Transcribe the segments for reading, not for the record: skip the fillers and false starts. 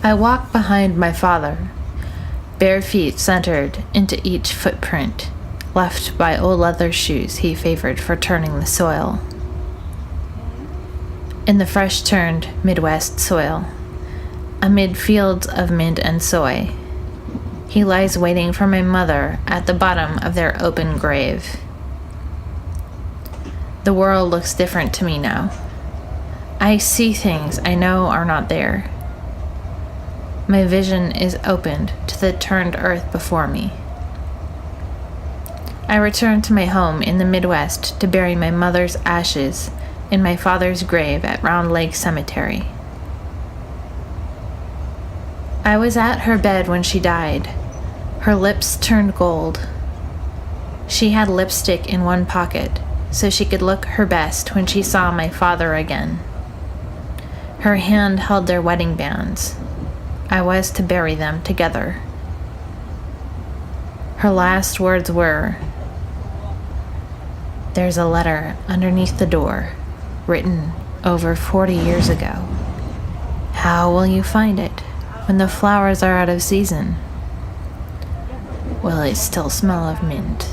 I walk behind my father, bare feet centered into each footprint, left by old leather shoes he favored for turning the soil. In the fresh-turned Midwest soil, amid fields of mint and soy, he lies waiting for my mother at the bottom of their open grave. The world looks different to me now. I see things I know are not there. My vision is opened to the turned earth before me. I return to my home in the Midwest to bury my mother's ashes in my father's grave at Round Lake Cemetery. I was at her bed when she died. Her lips turned gold. She had lipstick in one pocket, so she could look her best when she saw my father again. Her hand held their wedding bands. I was to bury them together. Her last words were, "There's a letter underneath the door, written over 40 years ago. How will you find it when the flowers are out of season? Will it still smell of mint?"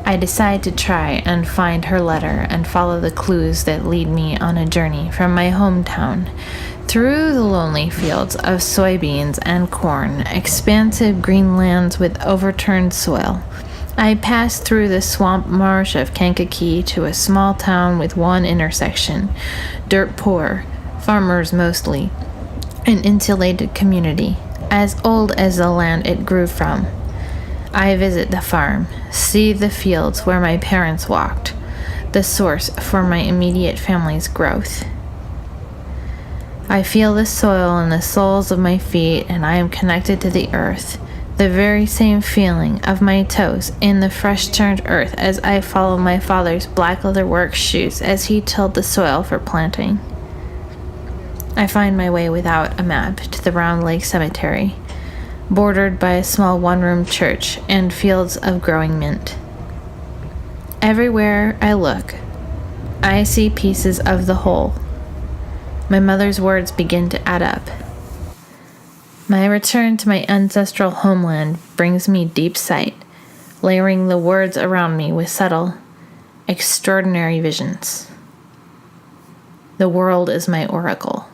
I decide to try and find her letter and follow the clues that lead me on a journey from my hometown through the lonely fields of soybeans and corn, expansive green lands with overturned soil. I pass through the swamp marsh of Kankakee to a small town with one intersection, dirt poor, farmers mostly, an insulated community, as old as the land it grew from. I visit the farm, see the fields where my parents walked, the source for my immediate family's growth. I feel the soil in the soles of my feet, and I am connected to the earth, the very same feeling of my toes in the fresh-turned earth as I follow my father's black leather work shoes as he tilled the soil for planting. I find my way without a map to the Round Lake Cemetery, bordered by a small one-room church and fields of growing mint. Everywhere I look, I see pieces of the whole. My mother's words begin to add up. My return to my ancestral homeland brings me deep sight, layering the words around me with subtle, extraordinary visions. The world is my oracle.